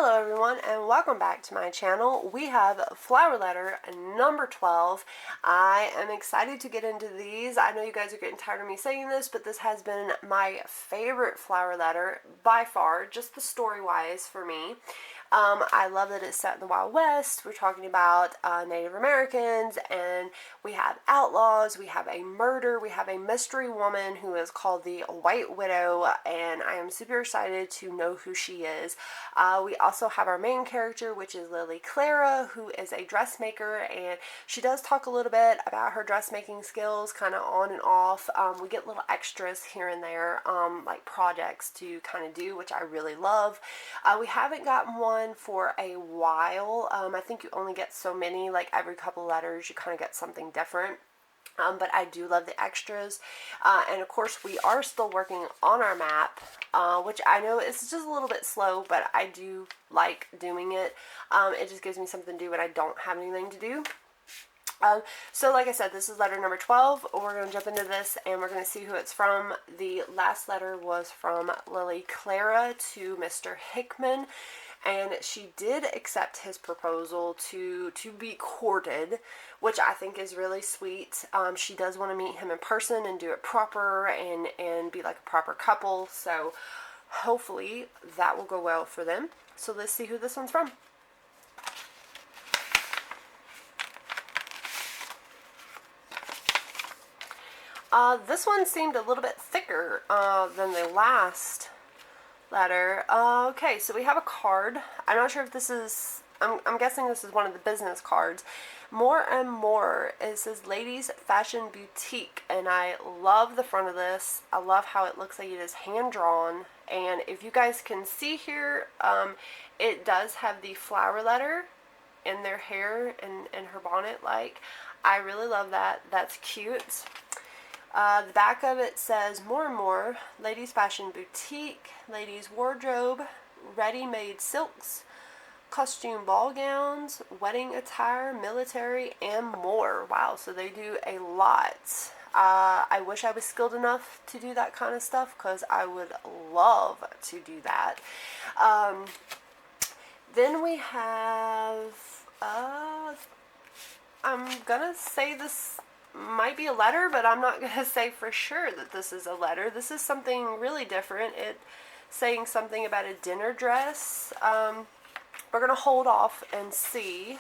Hello everyone and welcome back to my channel. We have flower letter number 12. I am excited to get into these. I know you guys are getting tired of me saying this, but this has been my favorite flower letter by far, just the story wise for me. I love that it's set in the Wild West. We're talking about Native Americans, and we have outlaws, we have a murder, we have a mystery woman who is called the White Widow, and I am super excited to know who she is. We also have our main character, which is Clara, who is a dressmaker, and she does talk a little bit about her dressmaking skills, kind of on and off. We get little extras here and there, like projects to kind of do, which I really love. We haven't gotten one for a while. I think you only get so many, like every couple letters you kind of get something different. But I do love the extras, and of course we are still working on our map, which I know is just a little bit slow, but I do like doing it. It just gives me something to do when I don't have anything to do. So like I said, this is letter number 12. We're going to jump into this and we're going to see who it's from. The last letter was from Clara to Mr. Hickman, and she did accept his proposal to be courted, which I think is really sweet. She does want to meet him in person and do it proper and be like a proper couple, so hopefully that will go well for them. So let's see who this one's from. This one seemed a little bit thicker than the last letter. Okay, so we have a card. I'm not sure if this is, I'm guessing this is one of the business cards. More and More. It says Ladies Fashion Boutique, and I love the front of this. I love how it looks like it is hand-drawn, and if you guys can see here, it does have the flower letter in their hair and her bonnet. Like, I really love that. That's cute. The back of it says More and More, Ladies Fashion Boutique, Ladies Wardrobe, Ready-Made Silks, Costume Ball Gowns, Wedding Attire, Military, and more. Wow, so they do a lot. I wish I was skilled enough to do that kind of stuff, because I would love to do that. Then we have, I'm gonna say this might be a letter, but I'm not going to say for sure that this is a letter. This is something really different. It's saying something about a dinner dress. We're going to hold off and see.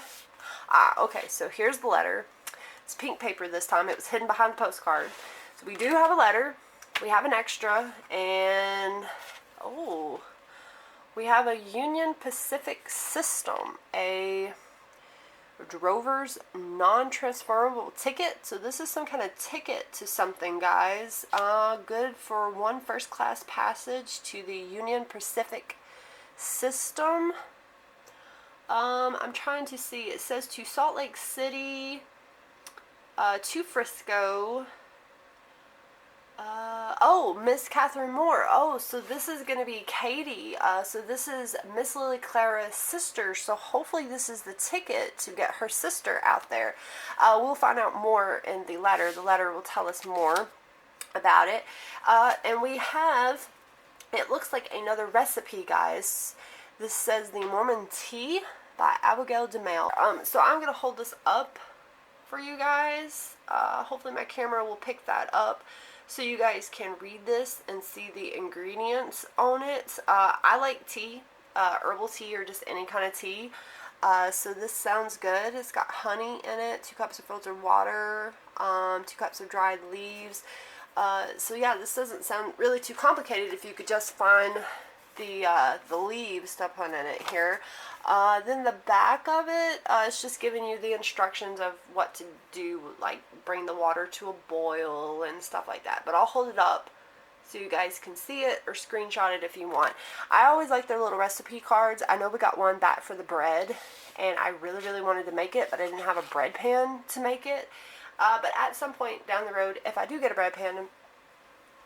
Okay, so here's the letter. It's pink paper this time. It was hidden behind the postcard. So we do have a letter. We have an extra, and oh, we have a Union Pacific system, a drover's non-transferable ticket. So this is some kind of ticket to something, guys. Good for one first-class passage to the Union Pacific system. I'm trying to see. It says to Salt Lake City, to Frisco. Oh, Miss Catherine Moore. Oh, so this is going to be Katie. So this is Miss Clara's sister. So hopefully this is the ticket to get her sister out there. We'll find out more in the letter. The letter will tell us more about it. And we have, it looks like another recipe, guys. This says the Mormon Tea by Abigail DeMail. So I'm going to hold this up for you guys. Hopefully my camera will pick that up, so you guys can read this and see the ingredients on it. I like tea, herbal tea, or just any kind of tea. So this sounds good. It's got honey in it, 2 cups of filtered water, 2 cups of dried leaves. So yeah, this doesn't sound really too complicated if you could just find the leaves to put in it here. Then the back of it, it's just giving you the instructions of what to do, like bring the water to a boil and stuff like that. But I'll hold it up so you guys can see it, or screenshot it if you want. I always like their little recipe cards. I know we got one back for the bread, and I really, really wanted to make it, but I didn't have a bread pan to make it. But at some point down the road, if I do get a bread pan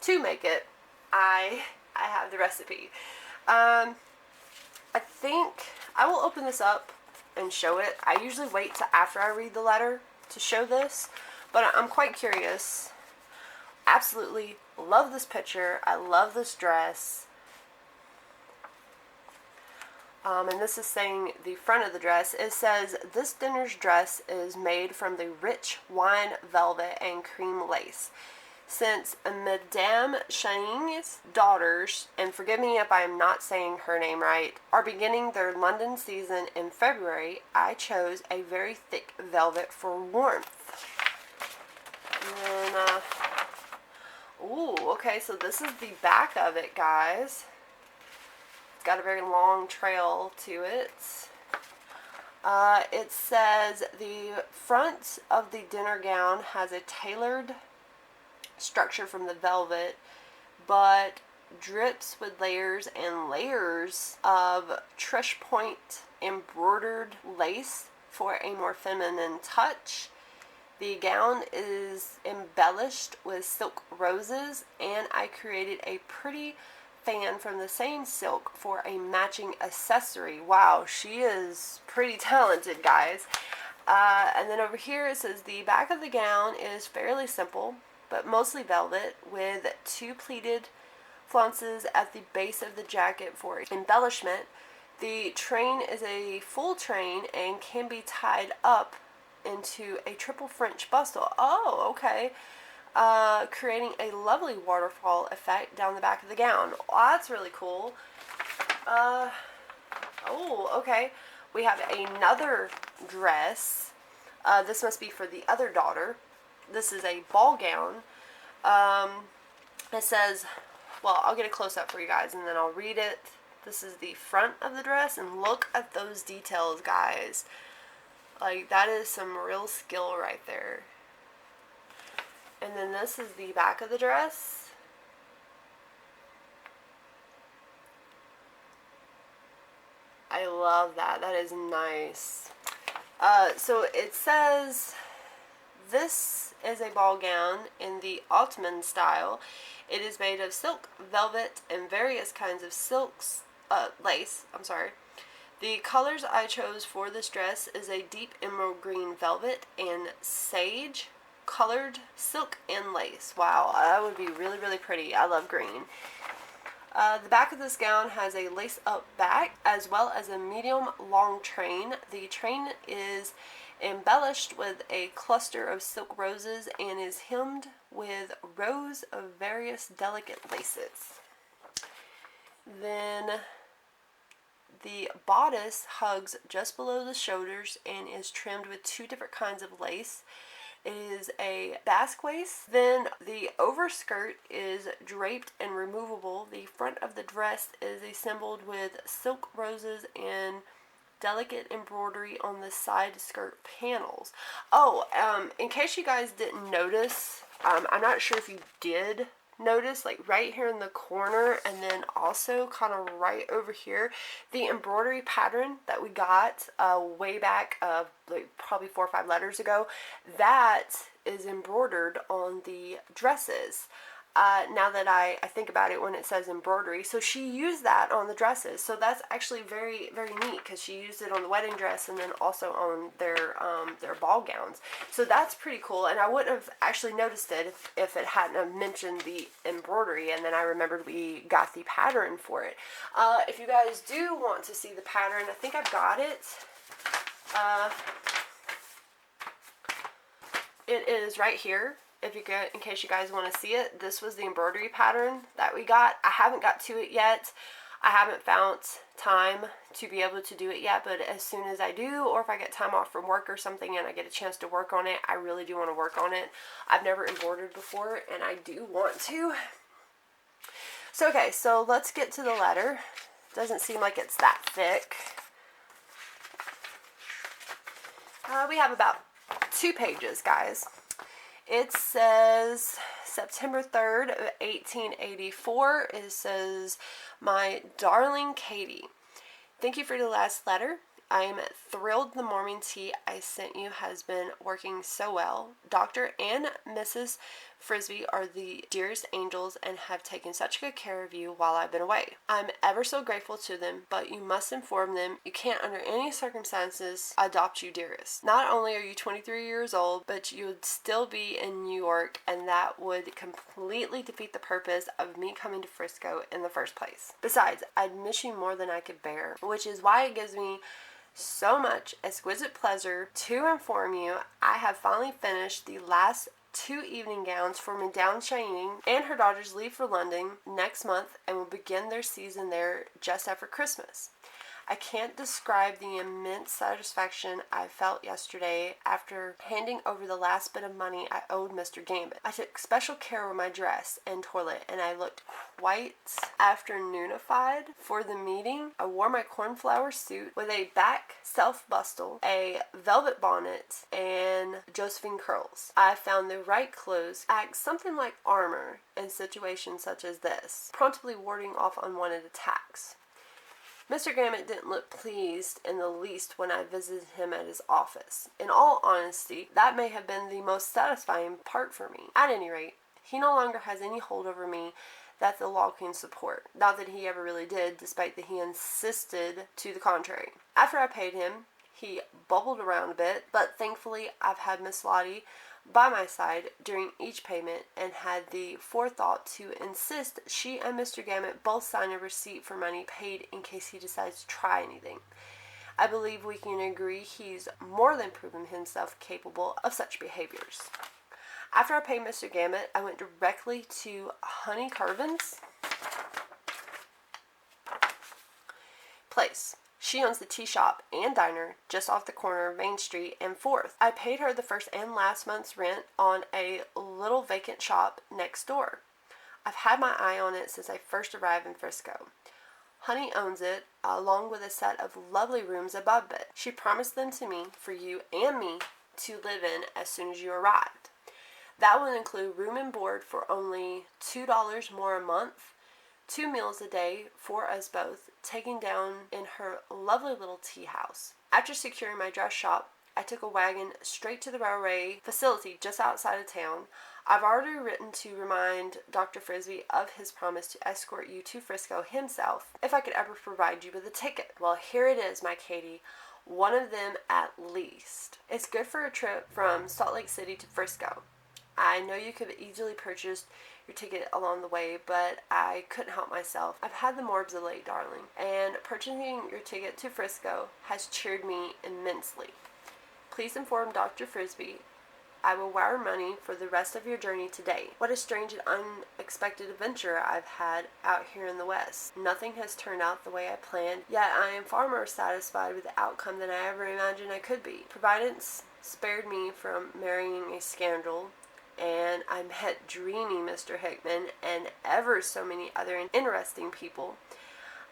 to make it, I have the recipe. I think I will open this up and show it. I usually wait till after I read the letter to show this, but I'm quite curious. Absolutely love this picture. I love this dress. And this is saying the front of the dress. It says, this dinner's dress is made from the rich wine velvet and cream lace. Since Madame Chang's daughters, and forgive me if I am not saying her name right, are beginning their London season in February, I chose a very thick velvet for warmth. And then, ooh, okay, so this is the back of it, guys. It's got a very long trail to it. It says the front of the dinner gown has a tailored structure from the velvet, but drips with layers and layers of trush point embroidered lace for a more feminine touch. The gown is embellished with silk roses, and I created a pretty fan from the same silk for a matching accessory. Wow, she is pretty talented, guys. And then over here it says the back of the gown is fairly simple, but mostly velvet, with 2 pleated flounces at the base of the jacket for embellishment. The train is a full train and can be tied up into a triple French bustle. Oh, okay. Creating a lovely waterfall effect down the back of the gown. Oh, that's really cool. Oh, okay. We have another dress. This must be for the other daughter. This is a ball gown. It says, well, I'll get a close-up for you guys and then I'll read it. This is the front of the dress, and look at those details, guys. Like, that is some real skill right there. And then this is the back of the dress. I love that. That is nice. So it says, this is a ball gown in the Ottoman style. It is made of silk, velvet, and various kinds of lace. The colors I chose for this dress is a deep emerald green velvet and sage colored silk and lace. Wow, that would be really, really pretty. I love green. The back of this gown has a lace-up back as well as a medium-long train. The train is embellished with a cluster of silk roses and is hemmed with rows of various delicate laces. Then the bodice hugs just below the shoulders and is trimmed with 2 different kinds of lace. It is a basque waist. Then the overskirt is draped and removable. The front of the dress is assembled with silk roses and delicate embroidery on the side skirt panels. Oh, in case you guys didn't notice, I'm not sure if you did notice, like right here in the corner and then also kind of right over here, the embroidery pattern that we got way back like probably 4 or 5 letters ago, that is embroidered on the dresses. Now that I think about it, when it says embroidery, so she used that on the dresses. So that's actually very, very neat, because she used it on the wedding dress and then also on their ball gowns. So that's pretty cool, and I wouldn't have actually noticed it if it hadn't have mentioned the embroidery, and then I remembered we got the pattern for it. If you guys do want to see the pattern, I think I've got it. It is right here. If you go, in case you guys want to see it, this was the embroidery pattern that we got. I haven't got to it yet. I haven't found time to be able to do it yet, but as soon as I do, or if I get time off from work or something and I get a chance to work on it, I really do want to work on it. I've never embroidered before, and I do want to. So, okay, so let's get to the letter. Doesn't seem like it's that thick. We have about 2 pages, guys. It says September 3rd of 1884. It says, "My darling Katie, thank you for the last letter. I am thrilled the morning tea I sent you has been working so well. Dr. and Mrs. Frisbee are the dearest angels and have taken such good care of you while I've been away. I'm ever so grateful to them, but you must inform them you can't under any circumstances adopt you, dearest. Not only are you 23 years old, but you would still be in New York, and that would completely defeat the purpose of me coming to Frisco in the first place. Besides, I'd miss you more than I could bear, which is why it gives me so much exquisite pleasure to inform you I have finally finished the last 2 evening gowns for Madame Cheyenne and her daughters leave for London next month and will begin their season there just after Christmas. I can't describe the immense satisfaction I felt yesterday after handing over the last bit of money I owed Mr. Gambit. I took special care of my dress and toilet, and I looked quite afternoonified for the meeting. I wore my cornflower suit with a back self-bustle, a velvet bonnet, and Josephine curls. I found the right clothes act something like armor in situations such as this, promptly warding off unwanted attacks. Mr. Gambit didn't look pleased in the least when I visited him at his office. In all honesty, that may have been the most satisfying part for me. At any rate, he no longer has any hold over me that the law can support. Not that he ever really did, despite that he insisted to the contrary. After I paid him, he bubbled around a bit, but thankfully I've had Miss Lottie by my side during each payment and had the forethought to insist she and Mr. Gambit both sign a receipt for money paid in case he decides to try anything. I believe we can agree he's more than proven himself capable of such behaviors. After I paid Mr. Gambit, I went directly to Honey Carvin's place. She owns the tea shop and diner just off the corner of Main Street and 4th. I paid her the first and last month's rent on a little vacant shop next door. I've had my eye on it since I first arrived in Frisco. Honey owns it, along with a set of lovely rooms above it. She promised them to me for you and me to live in as soon as you arrived. That would include room and board for only $2 more a month, 2 meals a day for us both, taken down in her lovely little tea house. After securing my dress shop, I took a wagon straight to the railway facility just outside of town. I've already written to remind Dr. Frisbee of his promise to escort you to Frisco himself if I could ever provide you with a ticket. Well, here it is, my Katie. One of them at least. It's good for a trip from Salt Lake City to Frisco. I know you could have easily purchased your ticket along the way, but I couldn't help myself. I've had the morbs of late, darling, and purchasing your ticket to Frisco has cheered me immensely. Please inform Dr. Frisbee I will wire money for the rest of your journey today. What a strange and unexpected adventure I've had out here in the West. Nothing has turned out the way I planned, yet I am far more satisfied with the outcome than I ever imagined I could be. Providence spared me from marrying a scoundrel, and I met dreamy Mr. Hickman and ever so many other interesting people.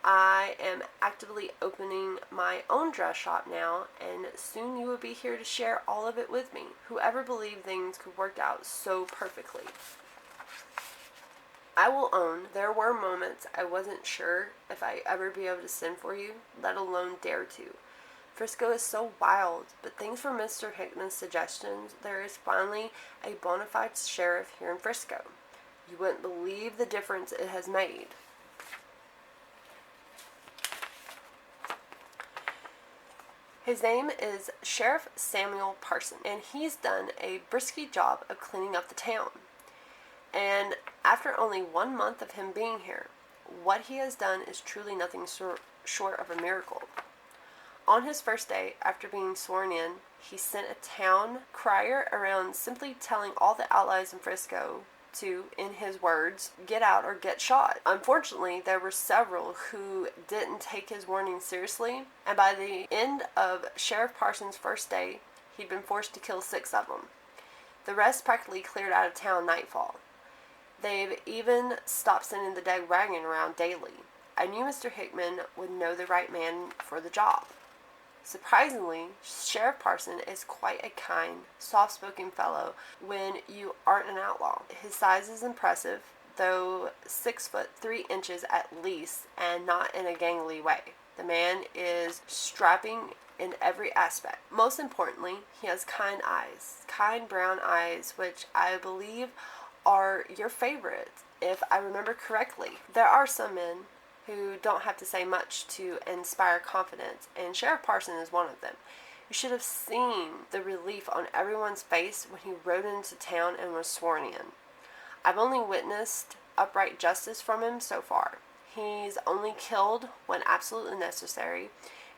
I am actively opening my own dress shop now, and soon you will be here to share all of it with me. Whoever believed things could work out so perfectly? I will own there were moments I wasn't sure if I'd ever be able to send for you, let alone dare to. Frisco is so wild, but thanks for Mr. Hickman's suggestions, there is finally a bona fide sheriff here in Frisco. You wouldn't believe the difference it has made. His name is Sheriff Samuel Parson, and he's done a brisky job of cleaning up the town. And after only 1 month of him being here, what he has done is truly nothing short of a miracle. On his first day, after being sworn in, he sent a town crier around simply telling all the outlaws in Frisco to, in his words, get out or get shot. Unfortunately, there were several who didn't take his warning seriously, and by the end of Sheriff Parsons' first day, he'd been forced to kill 6 of them. The rest practically cleared out of town nightfall. They've even stopped sending the dead wagon around daily. I knew Mr. Hickman would know the right man for the job. Surprisingly, Sheriff Parson is quite a kind, soft-spoken fellow when you aren't an outlaw. His size is impressive, though 6'3" at least, and not in a gangly way. The man is strapping in every aspect. Most importantly, he has kind eyes, kind brown eyes, which I believe are your favorites, if I remember correctly. There are some men who don't have to say much to inspire confidence, and Sheriff Parson is one of them. You should have seen the relief on everyone's face when he rode into town and was sworn in. I've only witnessed upright justice from him so far. He's only killed when absolutely necessary.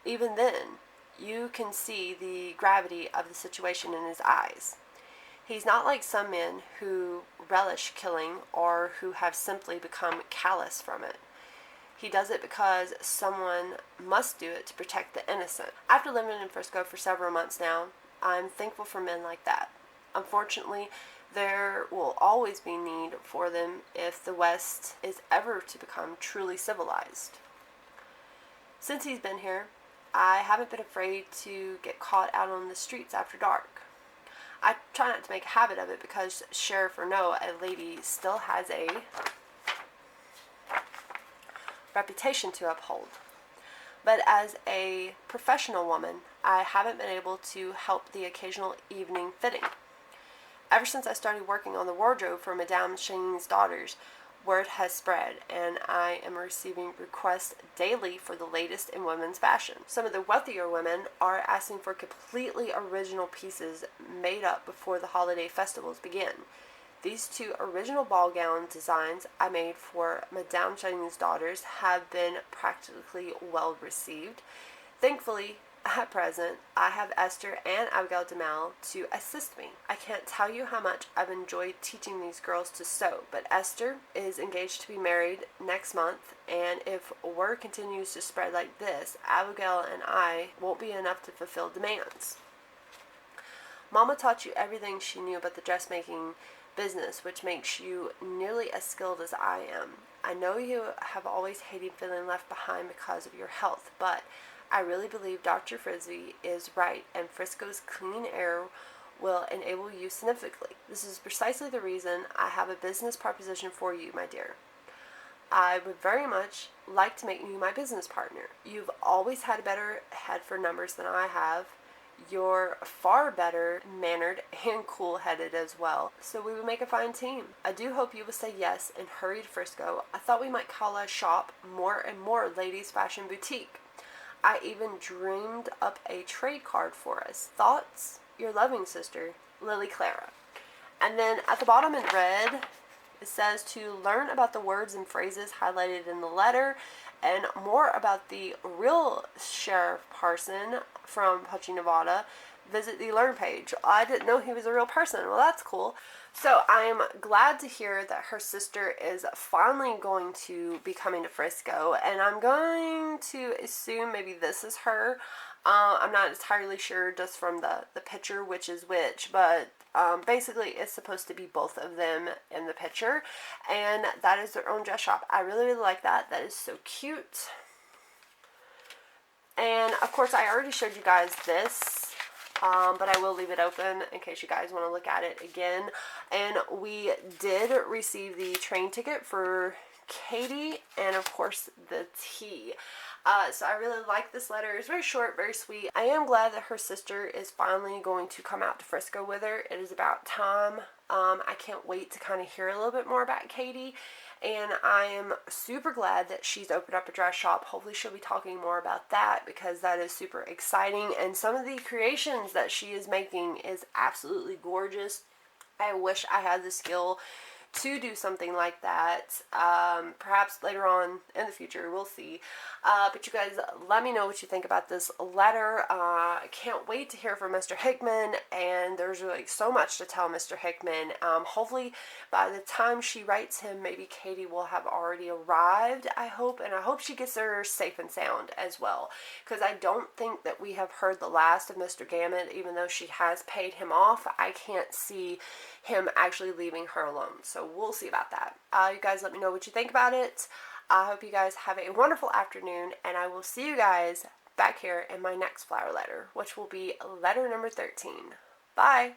Even then, you can see the gravity of the situation in his eyes. He's not like some men who relish killing or who have simply become callous from it. He does it because someone must do it to protect the innocent. After living in Frisco for several months now, I'm thankful for men like that. Unfortunately, there will always be need for them if the West is ever to become truly civilized. Since he's been here, I haven't been afraid to get caught out on the streets after dark. I try not to make a habit of it because, sheriff or no, a lady still has a reputation to uphold. But as a professional woman, I haven't been able to help the occasional evening fitting. Ever since I started working on the wardrobe for Madame Shane's daughters, word has spread, and I am receiving requests daily for the latest in women's fashion. Some of the wealthier women are asking for completely original pieces made up before the holiday festivals begin. These two original ball gown designs I made for Madame Shane's daughters have been practically well received. Thankfully, at present, I have Esther and Abigail DeMel to assist me. I can't tell you how much I've enjoyed teaching these girls to sew, but Esther is engaged to be married next month, and if word continues to spread like this, Abigail and I won't be enough to fulfill demands. Mama taught you everything she knew about the dressmaking business, which makes you nearly as skilled as I am. I know you have always hated feeling left behind because of your health, but I really believe Dr. Frisbee is right, and Frisco's clean air will enable you significantly. This is precisely the reason I have a business proposition for you, my dear. I would very much like to make you my business partner. You've always had a better head for numbers than I have. You're far better mannered and cool-headed as well, so we would make a fine team. I do hope you will say yes and hurry to Frisco. I thought we might call our shop More and More Ladies Fashion Boutique. I even dreamed up a trade card for us. Thoughts? Your loving sister, Lily Clara. And then at the bottom in red, it says to learn about the words and phrases highlighted in the letter and more about the real Sheriff Parson from Pucci, Nevada, visit the Learn page. I didn't know he was a real person. Well, that's cool. So I am glad to hear that her sister is finally going to be coming to Frisco, and I'm going to assume maybe this is her. I'm not entirely sure just from the picture which is which, but basically it's supposed to be both of them in the picture, and that is their own dress shop. I really, really like that. That is so cute. And of course I already showed you guys this, but I will leave it open in case you guys want to look at it again. And we did receive the train ticket for Katie and of course the tea. So I really like this letter. It's very short, very sweet. I am glad that her sister is finally going to come out to Frisco with her. It is about time. I can't wait to kind of hear a little bit more about Katie. And I am super glad that she's opened up a dress shop. Hopefully she'll be talking more about that because that is super exciting. And some of the creations that she is making is absolutely gorgeous. I wish I had the skill to do something like that. Perhaps later on in the future, we'll see. But you guys, let me know what you think about this letter. I can't wait to hear from Mr. Hickman, and there's like so much to tell Mr. Hickman. Hopefully by the time she writes him, maybe Katie will have already arrived, I hope, and I hope she gets there safe and sound as well, because I don't think that we have heard the last of Mr. Gammett. Even though she has paid him off, I can't see him actually leaving her alone, so we'll see about that. You guys let me know what you think about it. I hope you guys have a wonderful afternoon, and I will see you guys back here in my next flower letter, which will be letter number 13. Bye!